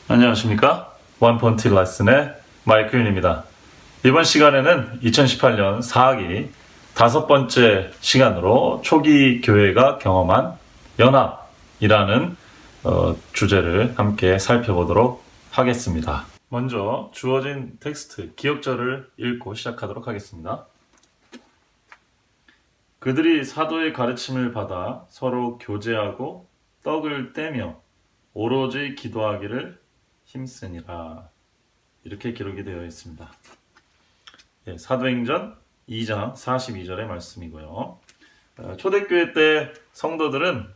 안녕하십니까? 원펀티 레슨의 마이클윤입니다. 이번 시간에는 2018년 4학기 5번째 시간으로 초기 교회가 경험한 연합이라는 주제를 함께 살펴보도록 하겠습니다. 먼저 주어진 텍스트 기억절을 읽고 시작하도록 하겠습니다. 그들이 사도의 가르침을 받아 서로 교제하고 떡을 떼며 오로지 기도하기를 힘쓰니라. 이렇게 기록이 되어 있습니다. 사도행전 2장 42절의 말씀이고요. 초대교회 때 성도들은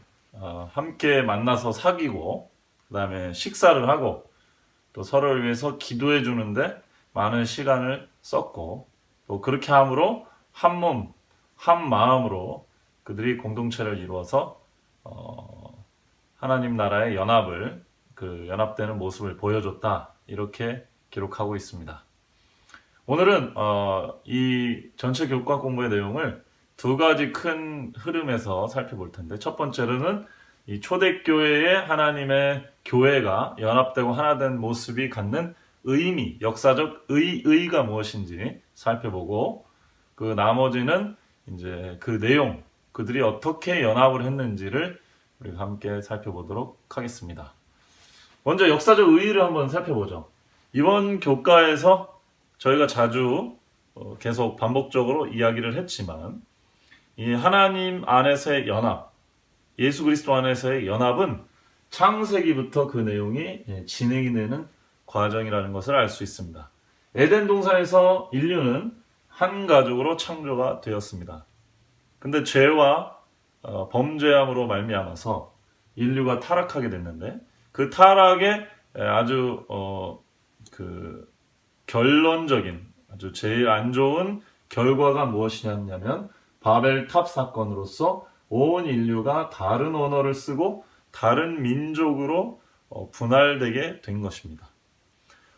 함께 만나서 사귀고 그 다음에 식사를 하고 또 서로를 위해서 기도해 주는데 많은 시간을 썼고 또 그렇게 함으로 한 몸, 한 마음으로 그들이 공동체를 이루어서 하나님 나라의 연합을 연합되는 모습을 보여줬다. 이렇게 기록하고 있습니다. 오늘은 이 전체 교과 공부의 내용을 두 가지 큰 흐름에서 살펴볼 텐데, 첫 번째로는 이 초대교회의 하나님의 교회가 연합되고 하나된 모습이 갖는 의미, 역사적 의의가 무엇인지 살펴보고, 그 나머지는 이제 그 내용, 그들이 어떻게 연합을 했는지를 우리가 함께 살펴보도록 하겠습니다. 먼저 역사적 의의를 한번 살펴보죠. 이번 교과에서 저희가 자주 계속 반복적으로 이야기를 했지만 이 하나님 안에서의 연합, 예수 그리스도 안에서의 연합은 창세기부터 그 내용이 진행이 되는 과정이라는 것을 알 수 있습니다. 에덴 동산에서 인류는 한 가족으로 창조가 되었습니다. 근데 죄와 범죄함으로 말미암아서 인류가 타락하게 됐는데, 그 타락의 아주 결론적인 아주 제일 안 좋은 결과가 무엇이냐면 바벨탑 사건으로서 온 인류가 다른 언어를 쓰고 다른 민족으로 분할되게 된 것입니다.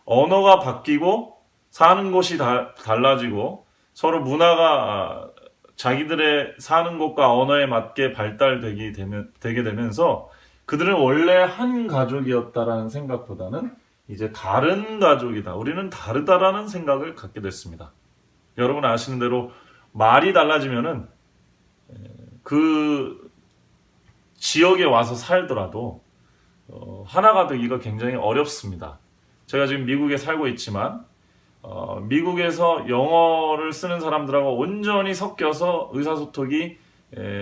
언어가 바뀌고 사는 곳이 달라지고 서로 문화가 자기들의 사는 곳과 언어에 맞게 발달되게 되면서 그들은 원래 한 가족이었다라는 생각보다는 이제 다른 가족이다, 우리는 다르다라는 생각을 갖게 됐습니다. 여러분 아시는 대로 말이 달라지면은 그 지역에 와서 살더라도 하나가 되기가 굉장히 어렵습니다. 제가 지금 미국에 살고 있지만 미국에서 영어를 쓰는 사람들하고 온전히 섞여서 의사소통이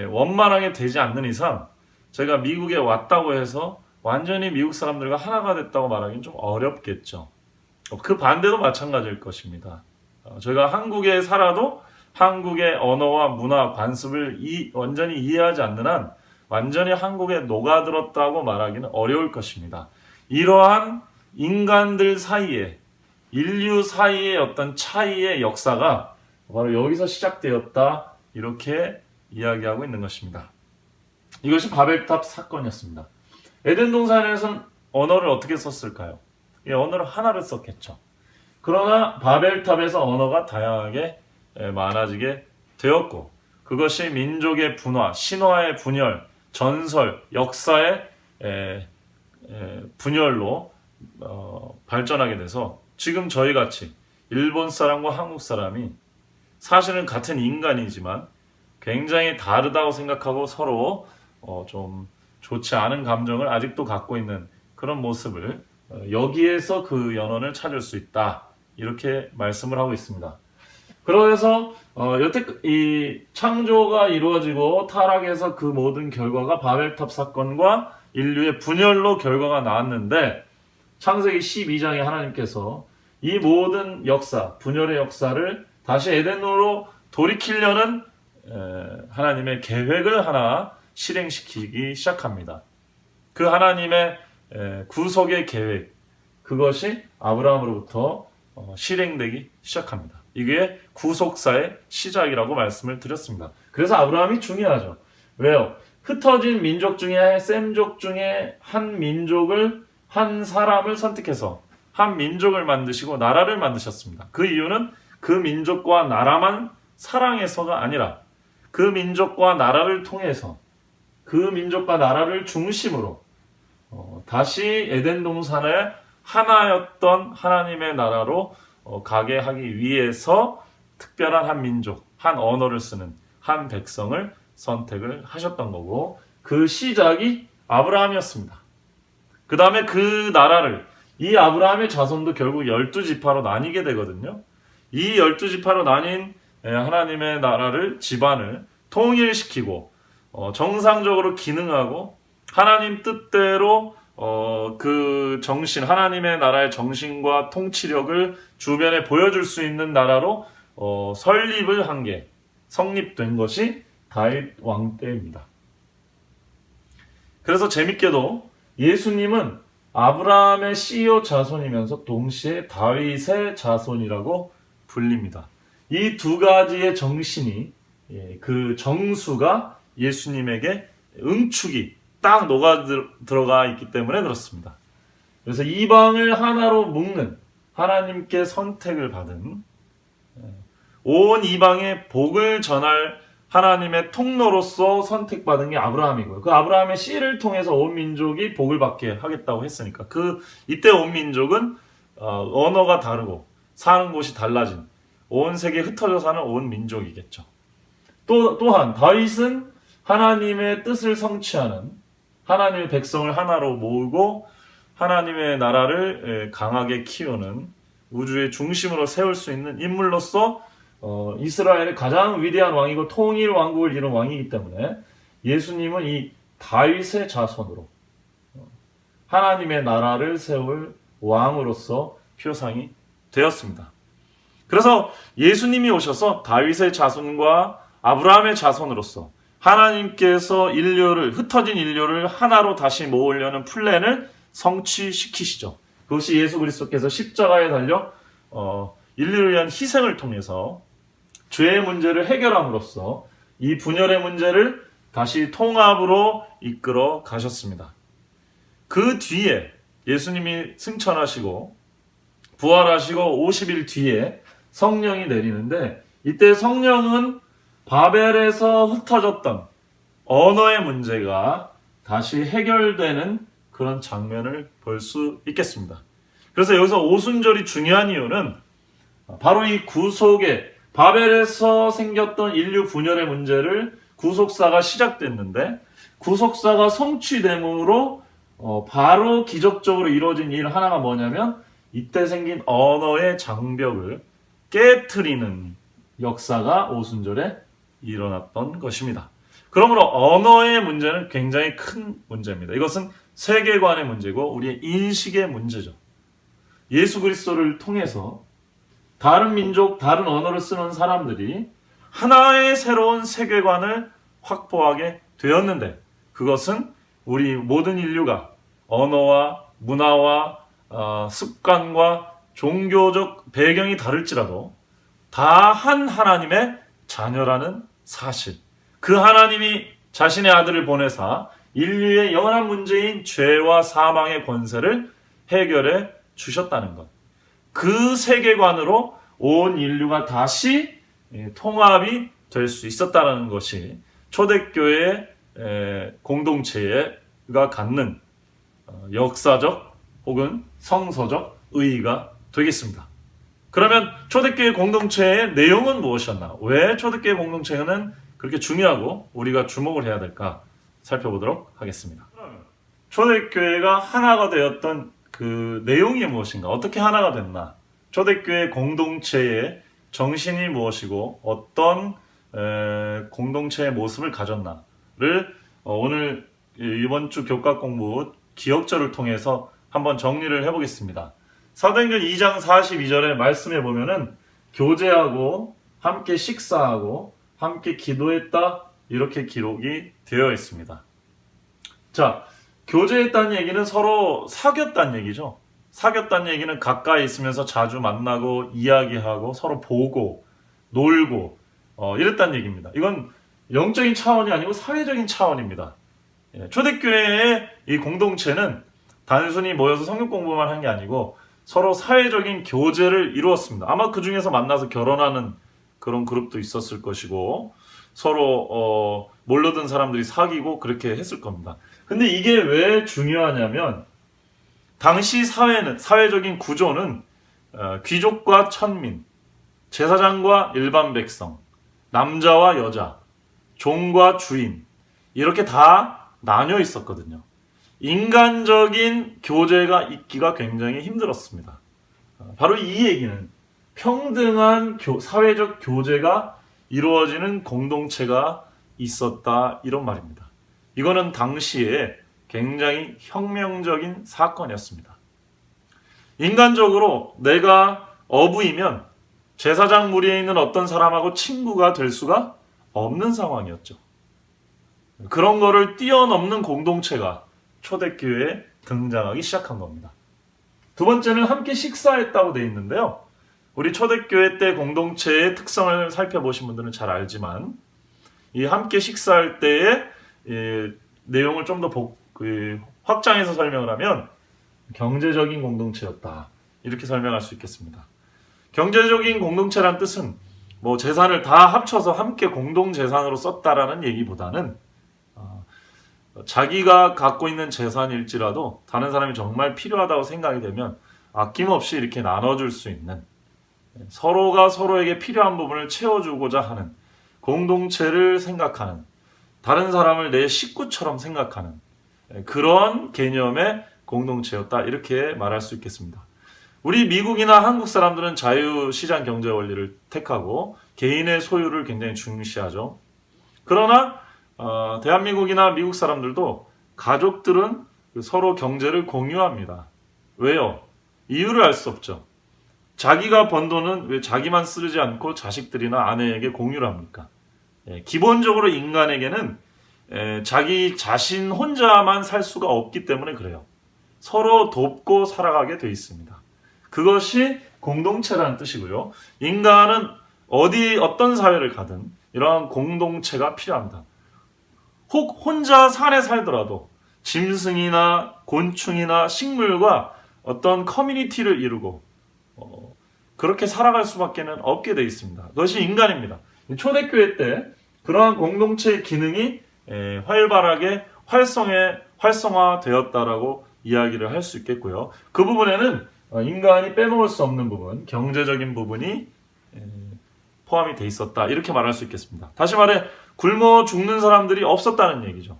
원만하게 되지 않는 이상 제가 미국에 왔다고 해서 완전히 미국 사람들과 하나가 됐다고 말하기는 좀 어렵겠죠. 그 반대도 마찬가지일 것입니다. 저희가 한국에 살아도 한국의 언어와 문화, 관습을 완전히 이해하지 않는 한 완전히 한국에 녹아들었다고 말하기는 어려울 것입니다. 이러한 인간들 사이에, 인류 사이의 어떤 차이의 역사가 바로 여기서 시작되었다, 이렇게 이야기하고 있는 것입니다. 이것이 바벨탑 사건이었습니다. 에덴 동산에서는 언어를 어떻게 썼을까요? 언어를 하나를 썼겠죠. 그러나 바벨탑에서 언어가 다양하게 많아지게 되었고, 그것이 민족의 분화, 신화의 분열, 전설, 역사의 분열로 발전하게 돼서 지금 저희같이 일본 사람과 한국 사람이 사실은 같은 인간이지만 굉장히 다르다고 생각하고 서로 좀 좋지 않은 감정을 아직도 갖고 있는 그런 모습을 여기에서 그 연원을 찾을 수 있다, 이렇게 말씀을 하고 있습니다. 그래서 여태 이 창조가 이루어지고 타락해서 그 모든 결과가 바벨탑 사건과 인류의 분열로 결과가 나왔는데, 창세기 12장에 하나님께서 이 모든 역사, 분열의 역사를 다시 에덴으로 돌이키려는 하나님의 계획을 하나 실행시키기 시작합니다. 그 하나님의 구속의 계획, 그것이 아브라함으로부터 실행되기 시작합니다. 이게 구속사의 시작이라고 말씀을 드렸습니다. 그래서 아브라함이 중요하죠. 왜요? 흩어진 민족 중에 셈족 중에 한 민족을, 한 사람을 선택해서 한 민족을 만드시고 나라를 만드셨습니다. 그 이유는 그 민족과 나라만 사랑해서가 아니라 그 민족과 나라를 통해서 그 민족과 나라를 중심으로 다시 에덴 동산의 하나였던 하나님의 나라로 가게 하기 위해서 특별한 한 민족, 한 언어를 쓰는 한 백성을 선택을 하셨던 거고, 그 시작이 아브라함이었습니다. 그 다음에 그 나라를, 이 아브라함의 자손도 결국 12지파로 나뉘게 되거든요. 이 12지파로 나뉜 하나님의 나라를, 집안을 통일시키고 정상적으로 기능하고 하나님 뜻대로 그 정신, 하나님의 나라의 정신과 통치력을 주변에 보여줄 수 있는 나라로 설립을 한 게, 성립된 것이 다윗 왕 때입니다. 그래서 재밌게도 예수님은 아브라함의 씨요 자손이면서 동시에 다윗의 자손이라고 불립니다. 이 두 가지의 정신이, 그 정수가 예수님에게 응축이 딱 녹아 들어가 있기 때문에 그렇습니다. 그래서 이방을 하나로 묶는, 하나님께 선택을 받은, 온 이방에 복을 전할 하나님의 통로로서 선택받은 게 아브라함이고요. 그 아브라함의 씨를 통해서 온 민족이 복을 받게 하겠다고 했으니까, 이때 온 민족은 언어가 다르고 사는 곳이 달라진, 온 세계에 흩어져 사는 온 민족이겠죠. 또한 다윗은 하나님의 뜻을 성취하는, 하나님의 백성을 하나로 모으고 하나님의 나라를 강하게 키우는, 우주의 중심으로 세울 수 있는 인물로서 이스라엘의 가장 위대한 왕이고 통일 왕국을 이룬 왕이기 때문에 예수님은 이 다윗의 자손으로 하나님의 나라를 세울 왕으로서 표상이 되었습니다. 그래서 예수님이 오셔서 다윗의 자손과 아브라함의 자손으로서 하나님께서 흩어진 인류를 하나로 다시 모으려는 플랜을 성취시키시죠. 그것이 예수 그리스도께서 십자가에 달려 인류를 위한 희생을 통해서 죄의 문제를 해결함으로써 이 분열의 문제를 다시 통합으로 이끌어 가셨습니다. 그 뒤에 예수님이 승천하시고 부활하시고 50일 뒤에 성령이 내리는데, 이때 성령은 바벨에서 흩어졌던 언어의 문제가 다시 해결되는 그런 장면을 볼 수 있겠습니다. 그래서 여기서 오순절이 중요한 이유는 바로 이 구속의, 바벨에서 생겼던 인류 분열의 문제를 구속사가 시작됐는데, 구속사가 성취됨으로 바로 기적적으로 이루어진 일 하나가 뭐냐면, 이때 생긴 언어의 장벽을 깨트리는 역사가 오순절에 일어났던 것입니다. 그러므로 언어의 문제는 굉장히 큰 문제입니다. 이것은 세계관의 문제고 우리의 인식의 문제죠. 예수 그리스도를 통해서 다른 민족, 다른 언어를 쓰는 사람들이 하나의 새로운 세계관을 확보하게 되었는데, 그것은 우리 모든 인류가 언어와 문화와 습관과 종교적 배경이 다를지라도 다 한 하나님의 자녀라는 사실, 그 하나님이 자신의 아들을 보내사 인류의 영원한 문제인 죄와 사망의 권세를 해결해 주셨다는 것, 그 세계관으로 온 인류가 다시 통합이 될 수 있었다는 것이 초대교회 공동체가 갖는 역사적 혹은 성서적 의의가 되겠습니다. 그러면 초대교회 공동체의 내용은 무엇이었나? 왜 초대교회 공동체는 그렇게 중요하고 우리가 주목을 해야 될까 살펴보도록 하겠습니다. 초대교회가 하나가 되었던 그 내용이 무엇인가? 어떻게 하나가 됐나? 초대교회 공동체의 정신이 무엇이고 어떤 공동체의 모습을 가졌나를 오늘 이번 주 교과 공부 기억절을 통해서 한번 정리를 해보겠습니다. 사도행전 2장 42절에 말씀해 보면은 교제하고 함께 식사하고 함께 기도했다, 이렇게 기록이 되어 있습니다. 자, 교제했다는 얘기는 서로 사귀었다는 얘기죠. 사귀었다는 얘기는 가까이 있으면서 자주 만나고 이야기하고 서로 보고 놀고 이랬다는 얘기입니다. 이건 영적인 차원이 아니고 사회적인 차원입니다. 초대교회의 이 공동체는 단순히 모여서 성경 공부만 한 게 아니고 서로 사회적인 교제를 이루었습니다. 아마 그 중에서 만나서 결혼하는 그런 그룹도 있었을 것이고 서로 몰려든 사람들이 사귀고 그렇게 했을 겁니다. 근데 이게 왜 중요하냐면 당시 사회적인 구조는 귀족과 천민, 제사장과 일반 백성, 남자와 여자, 종과 주인 이렇게 다 나뉘어 있었거든요. 인간적인 교제가 있기가 굉장히 힘들었습니다. 바로 이 얘기는 평등한 사회적 교제가 이루어지는 공동체가 있었다 이런 말입니다. 이거는 당시에 굉장히 혁명적인 사건이었습니다. 인간적으로 내가 어부이면 제사장 무리에 있는 어떤 사람하고 친구가 될 수가 없는 상황이었죠. 그런 거를 뛰어넘는 공동체가 초대교회에 등장하기 시작한 겁니다. 두 번째는 함께 식사했다고 되어 있는데요. 우리 초대교회 때 공동체의 특성을 살펴보신 분들은 잘 알지만 이 함께 식사할 때의 내용을 좀 더 확장해서 설명을 하면 경제적인 공동체였다. 이렇게 설명할 수 있겠습니다. 경제적인 공동체란 뜻은 뭐 재산을 다 합쳐서 함께 공동 재산으로 썼다라는 얘기보다는 자기가 갖고 있는 재산일지라도 다른 사람이 정말 필요하다고 생각이 되면 아낌없이 이렇게 나눠줄 수 있는, 서로가 서로에게 필요한 부분을 채워주고자 하는, 공동체를 생각하는, 다른 사람을 내 식구처럼 생각하는 그런 개념의 공동체였다 이렇게 말할 수 있겠습니다. 우리 미국이나 한국 사람들은 자유시장 경제 원리를 택하고 개인의 소유를 굉장히 중시하죠. 그러나 대한민국이나 미국 사람들도 가족들은 서로 경제를 공유합니다. 왜요? 이유를 알 수 없죠. 자기가 번 돈은 왜 자기만 쓰지 않고 자식들이나 아내에게 공유를 합니까? 기본적으로 인간에게는 자기 자신 혼자만 살 수가 없기 때문에 그래요. 서로 돕고 살아가게 돼 있습니다. 그것이 공동체라는 뜻이고요. 인간은 어떤 사회를 가든 이러한 공동체가 필요합니다. 혹 혼자 산에 살더라도 짐승이나 곤충이나 식물과 어떤 커뮤니티를 이루고 그렇게 살아갈 수밖에 없게 되어 있습니다. 그것이 인간입니다. 초대교회 때 그러한 공동체의 기능이 활발하게 활성화되었다라고 이야기를 할 수 있겠고요. 그 부분에는 인간이 빼먹을 수 없는 부분, 경제적인 부분이 포함이 돼 있었다 이렇게 말할 수 있겠습니다. 다시 말해 굶어 죽는 사람들이 없었다는 얘기죠.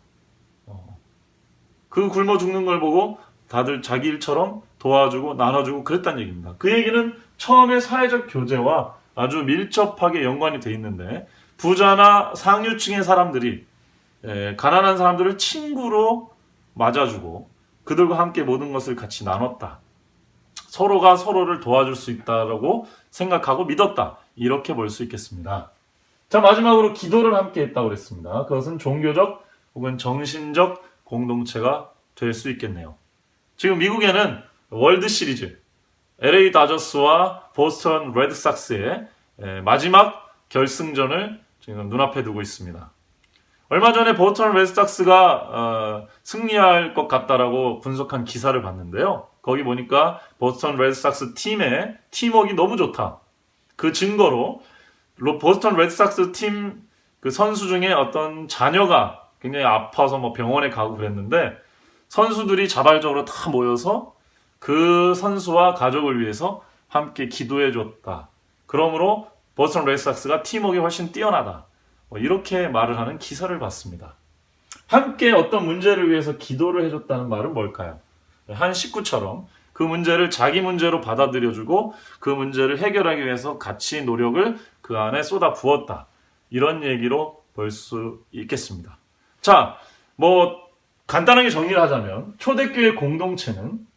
그 굶어 죽는 걸 보고 다들 자기 일처럼 도와주고 나눠주고 그랬다는 얘기입니다. 그 얘기는 처음에 사회적 교제와 아주 밀접하게 연관이 돼 있는데, 부자나 상류층의 사람들이 가난한 사람들을 친구로 맞아주고 그들과 함께 모든 것을 같이 나눴다. 서로가 서로를 도와줄 수 있다라고 생각하고 믿었다. 이렇게 볼 수 있겠습니다. 자, 마지막으로 기도를 함께 했다고 그랬습니다. 그것은 종교적 혹은 정신적 공동체가 될 수 있겠네요. 지금 미국에는 월드 시리즈 LA 다저스와 보스턴 레드삭스의 마지막 결승전을 지금 눈앞에 두고 있습니다. 얼마 전에 보스턴 레드삭스가 승리할 것 같다라고 분석한 기사를 봤는데요. 거기 보니까 보스턴 레드삭스 팀의 팀워크가 너무 좋다. 그 증거로 보스턴 레드삭스 팀 그 선수 중에 어떤 자녀가 굉장히 아파서 뭐 병원에 가고 그랬는데 선수들이 자발적으로 다 모여서 그 선수와 가족을 위해서 함께 기도해 줬다. 그러므로 보스턴 레드삭스가 팀워크가 훨씬 뛰어나다. 이렇게 말을 하는 기사를 봤습니다. 함께 어떤 문제를 위해서 기도를 해줬다는 말은 뭘까요? 한 식구처럼 그 문제를 자기 문제로 받아들여주고 그 문제를 해결하기 위해서 같이 노력을 그 안에 쏟아 부었다. 이런 얘기로 볼 수 있겠습니다. 자, 간단하게 정리를 하자면 초대교회 공동체는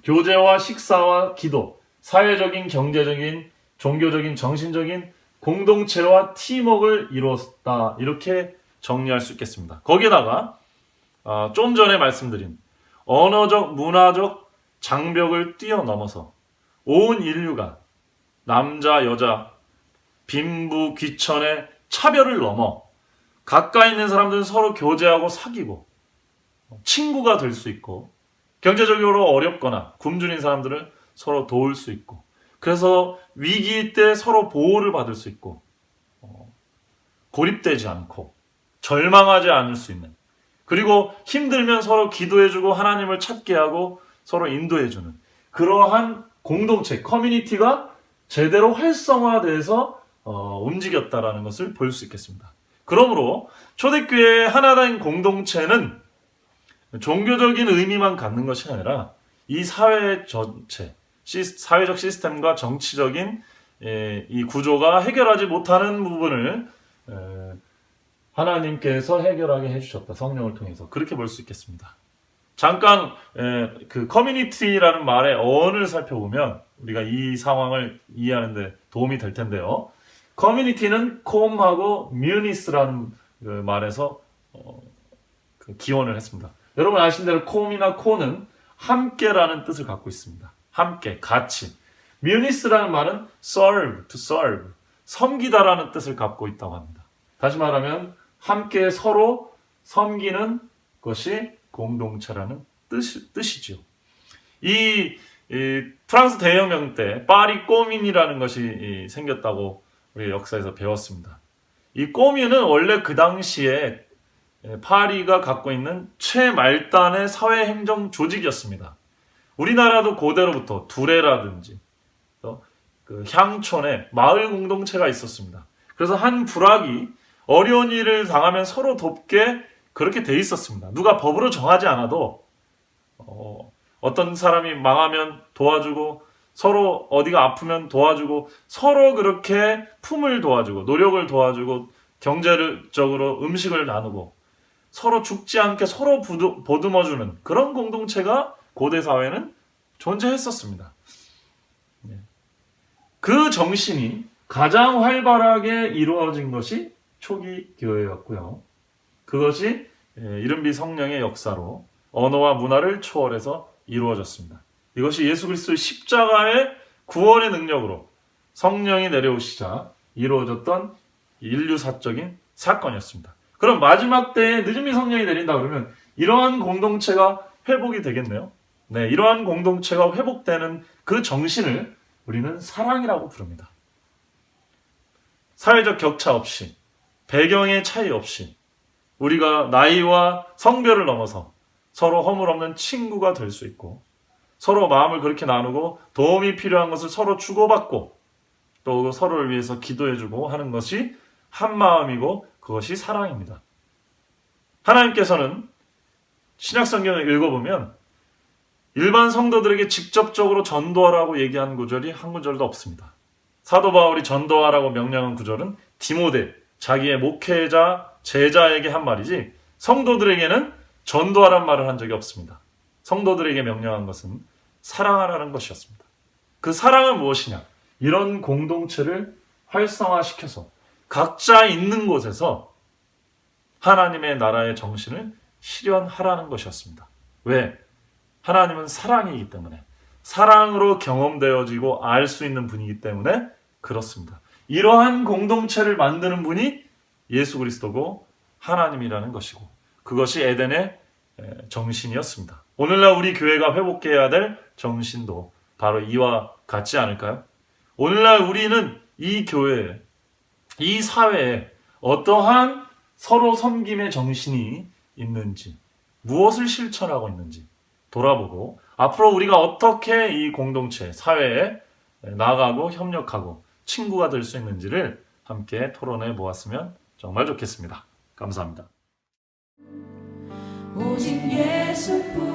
교제와 식사와 기도, 사회적인, 경제적인, 종교적인, 정신적인 공동체와 팀워크를 이루었다. 이렇게 정리할 수 있겠습니다. 거기에다가 좀 전에 말씀드린 언어적, 문화적 장벽을 뛰어넘어서 온 인류가 남자, 여자, 빈부, 귀천의 차별을 넘어 가까이 있는 사람들은 서로 교제하고 사귀고 친구가 될 수 있고, 경제적으로 어렵거나 굶주린 사람들을 서로 도울 수 있고, 그래서 위기 때 서로 보호를 받을 수 있고, 고립되지 않고 절망하지 않을 수 있는, 그리고 힘들면 서로 기도해주고 하나님을 찾게 하고 서로 인도해주는 그러한 공동체, 커뮤니티가 제대로 활성화돼서 움직였다라는 것을 볼 수 있겠습니다. 그러므로 초대교회의 하나된 공동체는 종교적인 의미만 갖는 것이 아니라 이 사회 전체, 사회적 시스템과 정치적인 이 구조가 해결하지 못하는 부분을 하나님께서 해결하게 해주셨다. 성령을 통해서. 그렇게 볼 수 있겠습니다. 잠깐 그 커뮤니티라는 말의 어원을 살펴보면 우리가 이 상황을 이해하는 데 도움이 될 텐데요. 커뮤니티는 콤하고 뮤니스라는 그 말에서 그 기원을 했습니다. 여러분 아시는 대로 콤이나 코는 함께라는 뜻을 갖고 있습니다. 함께, 같이. 뮤니스라는 말은 serve, to serve, 섬기다라는 뜻을 갖고 있다고 합니다. 다시 말하면 함께 서로 섬기는 것이 공동체라는 뜻이죠. 이 프랑스 대혁명 때 파리 꼬민이라는 것이 생겼다고 우리 역사에서 배웠습니다. 이 꼬민은 원래 그 당시에 파리가 갖고 있는 최말단의 사회행정 조직이었습니다. 우리나라도 고대로부터 두레라든지 그 향촌에 마을 공동체가 있었습니다. 그래서 한 부락이 어려운 일을 당하면 서로 돕게 그렇게 돼 있었습니다. 누가 법으로 정하지 않아도 어떤 사람이 망하면 도와주고 서로 어디가 아프면 도와주고 서로 그렇게 품을 도와주고 노력을 도와주고 경제적으로 음식을 나누고 서로 죽지 않게 서로 보듬어주는 그런 공동체가 고대 사회는 존재했었습니다. 그 정신이 가장 활발하게 이루어진 것이 초기 교회였고요. 그것이 이른비 성령의 역사로 언어와 문화를 초월해서 이루어졌습니다. 이것이 예수 그리스도의 십자가의 구원의 능력으로 성령이 내려오시자 이루어졌던 인류사적인 사건이었습니다. 그럼 마지막 때에 늦은비 성령이 내린다 그러면 이러한 공동체가 회복이 되겠네요. 네, 이러한 공동체가 회복되는 그 정신을 우리는 사랑이라고 부릅니다. 사회적 격차 없이, 배경의 차이 없이 우리가 나이와 성별을 넘어서 서로 허물 없는 친구가 될 수 있고 서로 마음을 그렇게 나누고 도움이 필요한 것을 서로 주고받고 또 서로를 위해서 기도해주고 하는 것이 한 마음이고 그것이 사랑입니다. 하나님께서는 신약성경을 읽어보면 일반 성도들에게 직접적으로 전도하라고 얘기한 구절이 한 구절도 없습니다. 사도 바울이 전도하라고 명령한 구절은 디모데, 자기의 목회자, 제자에게 한 말이지 성도들에게는 전도하라는 말을 한 적이 없습니다. 성도들에게 명령한 것은 사랑하라는 것이었습니다. 그 사랑은 무엇이냐? 이런 공동체를 활성화시켜서 각자 있는 곳에서 하나님의 나라의 정신을 실현하라는 것이었습니다. 왜? 하나님은 사랑이기 때문에 사랑으로 경험되어지고 알 수 있는 분이기 때문에 그렇습니다. 이러한 공동체를 만드는 분이 예수 그리스도고 하나님이라는 것이고 그것이 에덴의 정신이었습니다. 오늘날 우리 교회가 회복해야 될 정신도 바로 이와 같지 않을까요? 오늘날 우리는 이 교회에, 이 사회에 어떠한 서로 섬김의 정신이 있는지, 무엇을 실천하고 있는지 돌아보고 앞으로 우리가 어떻게 이 공동체, 사회에 나아가고 협력하고 친구가 될 수 있는지를 함께 토론해 보았으면 정말 좋겠습니다. 감사합니다. 오직 예수뿐